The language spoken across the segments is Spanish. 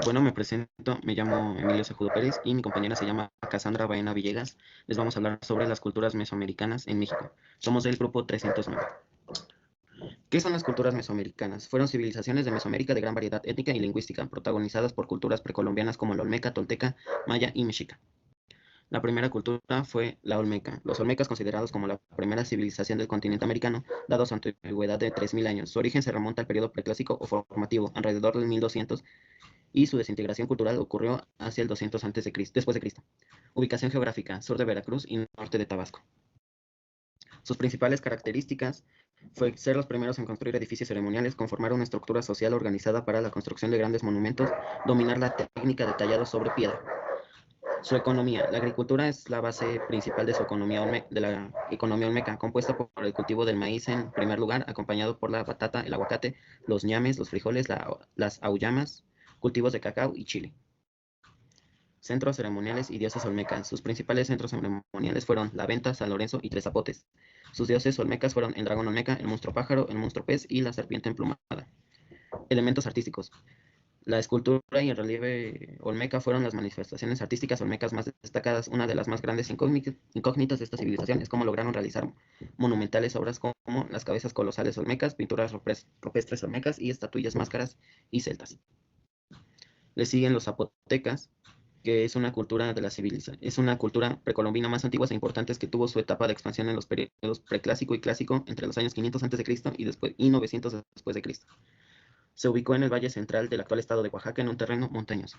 Bueno, me presento, me llamo Emilio Cejudo Pérez y mi compañera se llama Cassandra Baena Villegas. Les vamos a hablar sobre las culturas mesoamericanas en México. Somos del grupo 309. ¿Qué son las culturas mesoamericanas? Fueron civilizaciones de Mesoamérica de gran variedad étnica y lingüística, protagonizadas por culturas precolombianas como la Olmeca, Tolteca, Maya y Mexica. La primera cultura fue la Olmeca. Los Olmecas, considerados como la primera civilización del continente americano, dado su antigüedad de 3000 años. Su origen se remonta al periodo preclásico o formativo, alrededor del 1200, y su desintegración cultural ocurrió hacia el 200 después de Cristo. Ubicación geográfica: sur de Veracruz y norte de Tabasco. Sus principales características fue ser los primeros en construir edificios ceremoniales, conformar una estructura social organizada para la construcción de grandes monumentos, dominar la técnica de tallado sobre piedra. Su economía: la agricultura es la base principal de la economía olmeca, compuesta por el cultivo del maíz en primer lugar, acompañado por la batata, el aguacate, los ñames, los frijoles, las auyamas, cultivos de cacao y chile. Centros ceremoniales y dioses olmecas. Sus principales centros ceremoniales fueron La Venta, San Lorenzo y Tres Zapotes. Sus dioses olmecas fueron el dragón olmeca, el monstruo pájaro, el monstruo pez y la serpiente emplumada. Elementos artísticos. La escultura y el relieve olmeca fueron las manifestaciones artísticas olmecas más destacadas. Una de las más grandes incógnitas de esta civilización es cómo lograron realizar monumentales obras como las cabezas colosales olmecas, pinturas rupestres olmecas y estatuillas, máscaras y celtas. Le siguen los zapotecas, que es una cultura de la civilización, es una cultura precolombina más antigua e importante, que tuvo su etapa de expansión en los periodos preclásico y clásico entre los años 500 a.C. y 900 después de Cristo. Se ubicó en el valle central del actual estado de Oaxaca, en un terreno montañoso.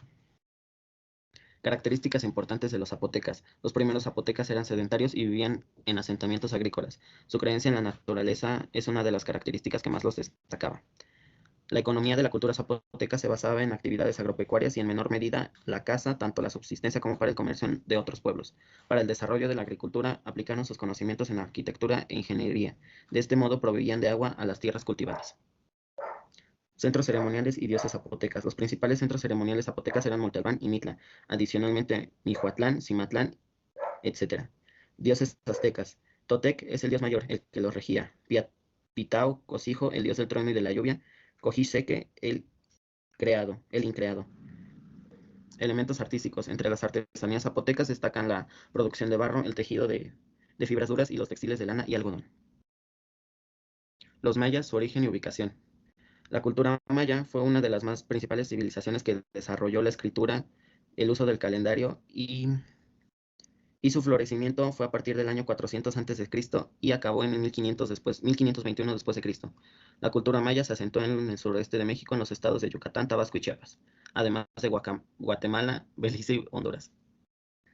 Características importantes de los zapotecas. Los primeros zapotecas eran sedentarios y vivían en asentamientos agrícolas. Su creencia en la naturaleza es una de las características que más los destacaba. La economía de la cultura zapoteca se basaba en actividades agropecuarias y en menor medida la caza, tanto la subsistencia como para el comercio de otros pueblos. Para el desarrollo de la agricultura aplicaron sus conocimientos en arquitectura e ingeniería. De este modo proveían de agua a las tierras cultivadas. Centros ceremoniales y dioses zapotecas. Los principales centros ceremoniales zapotecas eran Montalbán y Mitla. Adicionalmente, Michoatlán, Cimatlán, etc. Dioses aztecas. Totec es el dios mayor, el que los regía. Pitao, Cosijo, el dios del trueno y de la lluvia. Cojiseque, el increado. Elementos artísticos. Entre las artesanías zapotecas destacan la producción de barro, el tejido de fibras duras y los textiles de lana y algodón. Los mayas, su origen y ubicación. La cultura maya fue una de las más principales civilizaciones que desarrolló la escritura, el uso del calendario y su florecimiento fue a partir del año 400 a.C. y acabó en 1521 después de Cristo. La cultura maya se asentó en el sureste de México, en los estados de Yucatán, Tabasco y Chiapas, además de Guatemala, Belice y Honduras.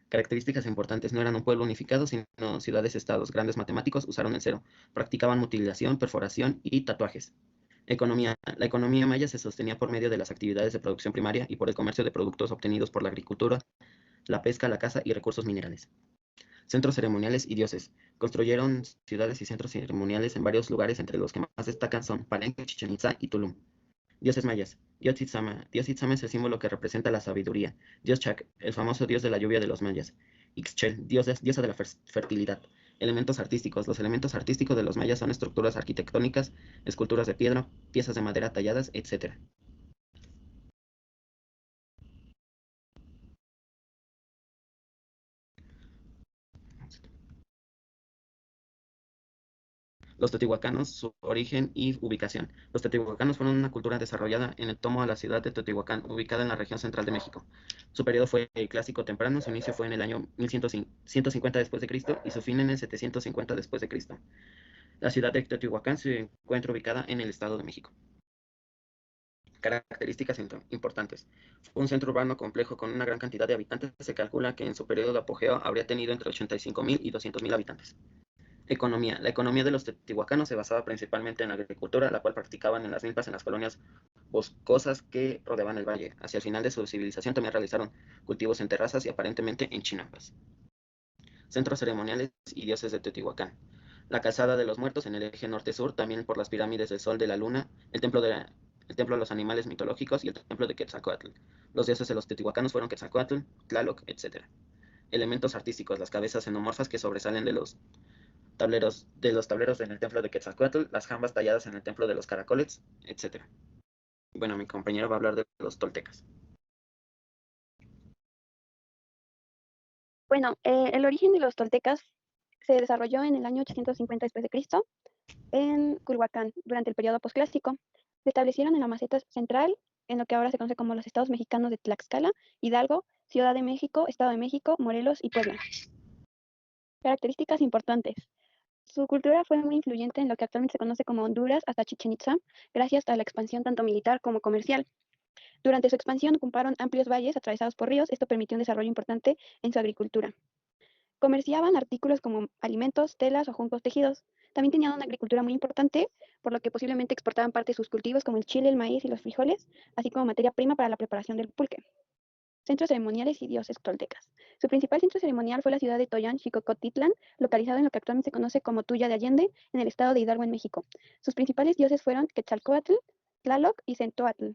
Características importantes: no eran un pueblo unificado, sino ciudades-estados. Grandes matemáticos, usaron el cero, practicaban mutilación, perforación y tatuajes. Economía. La economía maya se sostenía por medio de las actividades de producción primaria y por el comercio de productos obtenidos por la agricultura, la pesca, la caza y recursos minerales. Centros ceremoniales y dioses. Construyeron ciudades y centros ceremoniales en varios lugares, entre los que más destacan son Palenque, Chichén Itzá y Tulum. Dioses mayas. Dios Itzama. Dios Itzama es el símbolo que representa la sabiduría. Dios Chac, el famoso dios de la lluvia de los mayas. Ixchel, diosa de la fertilidad. Elementos artísticos. Los elementos artísticos de los mayas son estructuras arquitectónicas, esculturas de piedra, piezas de madera talladas, etc. Los teotihuacanos, su origen y ubicación. Los teotihuacanos fueron una cultura desarrollada en el tomo a la ciudad de Teotihuacán, ubicada en la región central de México. Su periodo fue el clásico temprano, su inicio fue en el año 1150 después de Cristo y su fin en el 750 después de Cristo. La ciudad de Teotihuacán se encuentra ubicada en el Estado de México. Características importantes. Fue un centro urbano complejo con una gran cantidad de habitantes. Se calcula que en su periodo de apogeo habría tenido entre 85,000 y 200,000 habitantes. Economía. La economía de los teotihuacanos se basaba principalmente en la agricultura, la cual practicaban en las milpas en las colonias boscosas que rodeaban el valle. Hacia el final de su civilización también realizaron cultivos en terrazas y aparentemente en chinampas. Centros ceremoniales y dioses de Teotihuacán. La calzada de los muertos en el eje norte-sur, también por las pirámides del sol, de la luna, el templo de los animales mitológicos y el templo de Quetzalcóatl. Los dioses de los teotihuacanos fueron Quetzalcóatl, Tlaloc, etc. Elementos artísticos: las cabezas xenomorfas que sobresalen de los tableros en el templo de Quetzalcóatl, las jambas talladas en el templo de los caracoles, etc. Bueno, mi compañero va a hablar de los toltecas. Bueno, el origen de los toltecas se desarrolló en el año 850 después de Cristo en Culhuacán durante el periodo posclásico. Se establecieron en la maceta central, en lo que ahora se conoce como los estados mexicanos de Tlaxcala, Hidalgo, Ciudad de México, Estado de México, Morelos y Puebla. Características importantes. Su cultura fue muy influyente en lo que actualmente se conoce como Honduras hasta Chichen Itza, gracias a la expansión tanto militar como comercial. Durante su expansión ocuparon amplios valles atravesados por ríos, esto permitió un desarrollo importante en su agricultura. Comerciaban artículos como alimentos, telas o juncos tejidos. También tenían una agricultura muy importante, por lo que posiblemente exportaban parte de sus cultivos como el chile, el maíz y los frijoles, así como materia prima para la preparación del pulque. Centros ceremoniales y dioses toltecas. Su principal centro ceremonial fue la ciudad de Toyán, Xicocotitlán, localizado en lo que actualmente se conoce como Tuya de Allende, en el estado de Hidalgo, en México. Sus principales dioses fueron Quetzalcóatl, Tlaloc y Centoatl.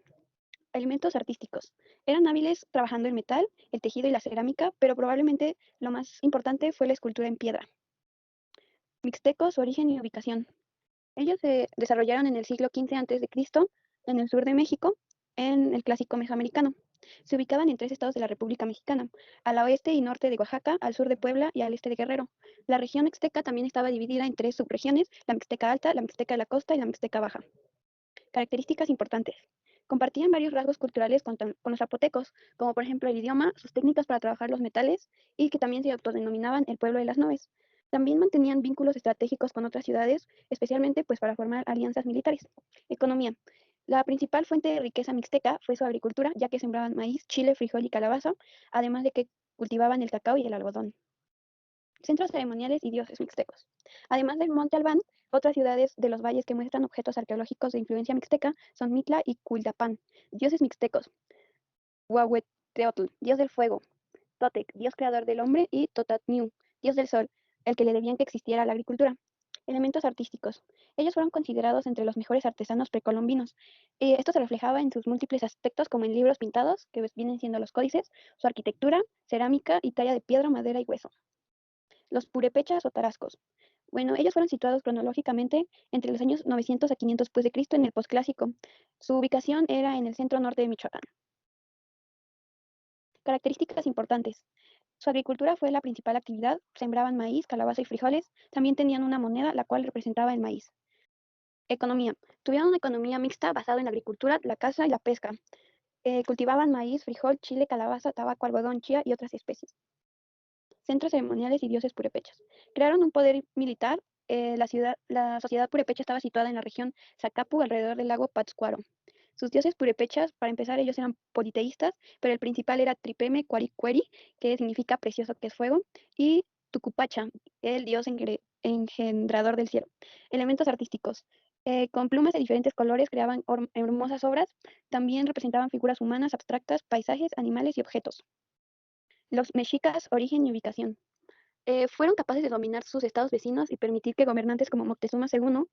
Alimentos artísticos. Eran hábiles trabajando el metal, el tejido y la cerámica, pero probablemente lo más importante fue la escultura en piedra. Mixtecos, origen y ubicación. Ellos se desarrollaron en el siglo XV a.C. en el sur de México, en el clásico mesoamericano. Se ubicaban en 3 estados de la República Mexicana, al oeste y norte de Oaxaca, al sur de Puebla y al este de Guerrero. La región mixteca también estaba dividida en 3 subregiones, la Mixteca Alta, la Mixteca de la Costa y la Mixteca Baja. Características importantes. Compartían varios rasgos culturales con los zapotecos, como por ejemplo el idioma, sus técnicas para trabajar los metales y que también se autodenominaban el pueblo de las nubes. También mantenían vínculos estratégicos con otras ciudades, especialmente pues para formar alianzas militares. Economía. La principal fuente de riqueza mixteca fue su agricultura, ya que sembraban maíz, chile, frijol y calabaza, además de que cultivaban el cacao y el algodón. Centros ceremoniales y dioses mixtecos. Además del Monte Albán, otras ciudades de los valles que muestran objetos arqueológicos de influencia mixteca son Mitla y Cuiltapán. Dioses mixtecos. Huahueteotl, dios del fuego. Totec, dios creador del hombre, y Totatniu, dios del sol, el que le debían que existiera la agricultura. Elementos artísticos. Ellos fueron considerados entre los mejores artesanos precolombinos. Esto se reflejaba en sus múltiples aspectos, como en libros pintados, que vienen siendo los códices, su arquitectura, cerámica y talla de piedra, madera y hueso. Los purépechas o tarascos. Bueno, ellos fueron situados cronológicamente entre los años 900 a 500 después de Cristo en el posclásico. Su ubicación era en el centro norte de Michoacán. Características importantes. Su agricultura fue la principal actividad, sembraban maíz, calabaza y frijoles, también tenían una moneda la cual representaba el maíz. Economía. Tuvieron una economía mixta basada en la agricultura, la caza y la pesca. Cultivaban maíz, frijol, chile, calabaza, tabaco, algodón, chía y otras especies. Centros ceremoniales y dioses purépechas. Crearon un poder militar. La sociedad purépecha estaba situada en la región Zacapu, alrededor del lago Pátzcuaro. Sus dioses purépechas, para empezar, ellos eran politeístas, pero el principal era Tripeme Cuaricueri, que significa precioso que es fuego, y Tucupacha, el dios engendrador del cielo. Elementos artísticos. Con plumas de diferentes colores creaban hermosas obras, también representaban figuras humanas abstractas, paisajes, animales y objetos. Los mexicas, origen y ubicación. Fueron capaces de dominar sus estados vecinos y permitir que gobernantes como Moctezuma II,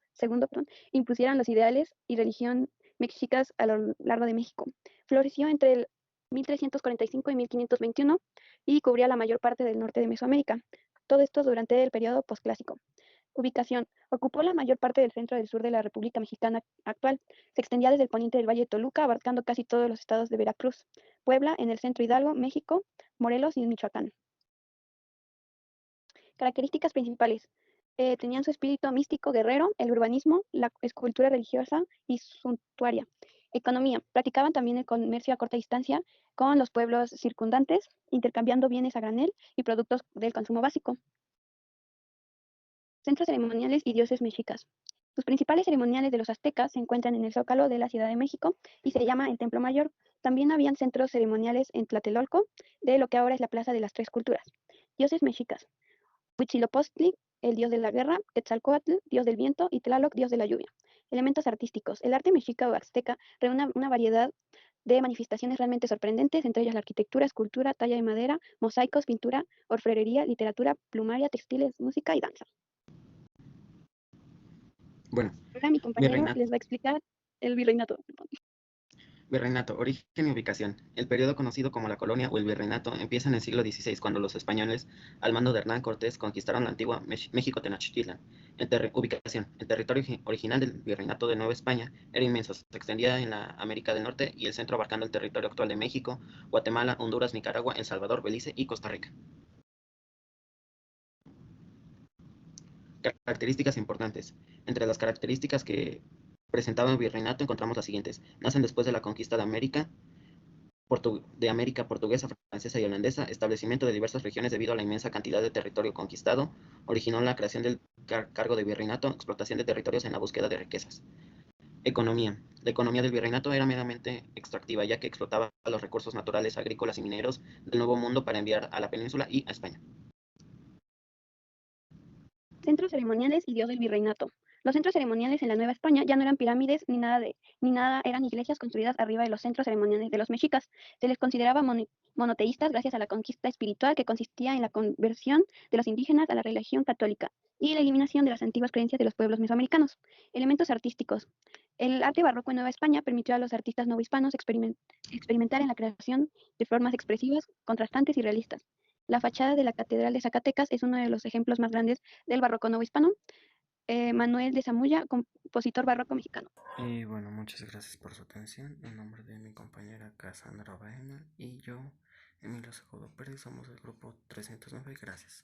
impusieran los ideales y religión mexicas a lo largo de México. Floreció entre el 1345 y 1521 y cubría la mayor parte del norte de Mesoamérica. Todo esto durante el periodo posclásico. Ubicación. Ocupó la mayor parte del centro del sur de la República Mexicana actual. Se extendía desde el poniente del Valle de Toluca, abarcando casi todos los estados de Veracruz, Puebla, en el centro Hidalgo, México, Morelos y Michoacán. Características principales. Tenían su espíritu místico guerrero, el urbanismo, la escultura religiosa y suntuaria. Economía. Practicaban también el comercio a corta distancia con los pueblos circundantes, intercambiando bienes a granel y productos del consumo básico. Centros ceremoniales y dioses mexicas. Sus principales ceremoniales de los aztecas se encuentran en el Zócalo de la Ciudad de México y se llama el Templo Mayor. También habían centros ceremoniales en Tlatelolco, de lo que ahora es la Plaza de las Tres Culturas. Dioses mexicas. Huitzilopochtli, el dios de la guerra, Quetzalcóatl, dios del viento, y Tlaloc, dios de la lluvia. Elementos artísticos. El arte mexica o azteca reúne una variedad de manifestaciones realmente sorprendentes, entre ellas la arquitectura, escultura, talla de madera, mosaicos, pintura, orfebrería, literatura, plumaria, textiles, música y danza. Bueno, Ahora mi compañero virreinato. les va a explicar el virreinato. Virreinato, origen y ubicación. El periodo conocido como la colonia o el virreinato empieza en el siglo XVI, cuando los españoles, al mando de Hernán Cortés, conquistaron la antigua México Tenochtitlan. Ubicación. El territorio original del virreinato de Nueva España era inmenso, se extendía en la América del Norte y el centro, abarcando el territorio actual de México, Guatemala, Honduras, Nicaragua, El Salvador, Belice y Costa Rica. Características importantes. Entre las características que presentaba el virreinato encontramos las siguientes. Nacen después de la conquista de América portuguesa, francesa y holandesa, establecimiento de diversas regiones debido a la inmensa cantidad de territorio conquistado, originó la creación del cargo de virreinato, explotación de territorios en la búsqueda de riquezas. Economía. La economía del virreinato era meramente extractiva, ya que explotaba los recursos naturales, agrícolas y mineros del Nuevo Mundo para enviar a la península y a España. Centros ceremoniales y Dios del virreinato. Los centros ceremoniales en la Nueva España ya no eran pirámides ni nada, eran iglesias construidas arriba de los centros ceremoniales de los mexicas. Se les consideraba monoteístas gracias a la conquista espiritual que consistía en la conversión de los indígenas a la religión católica y la eliminación de las antiguas creencias de los pueblos mesoamericanos. Elementos artísticos. El arte barroco en Nueva España permitió a los artistas novohispanos experimentar en la creación de formas expresivas, contrastantes y realistas. La fachada de la Catedral de Zacatecas es uno de los ejemplos más grandes del barroco novohispano. Manuel de Zamulla, compositor barroco mexicano. Y bueno, muchas gracias por su atención. En nombre de mi compañera Cassandra Baena y yo, Emilio Segudo Pérez, somos el grupo 309. Gracias.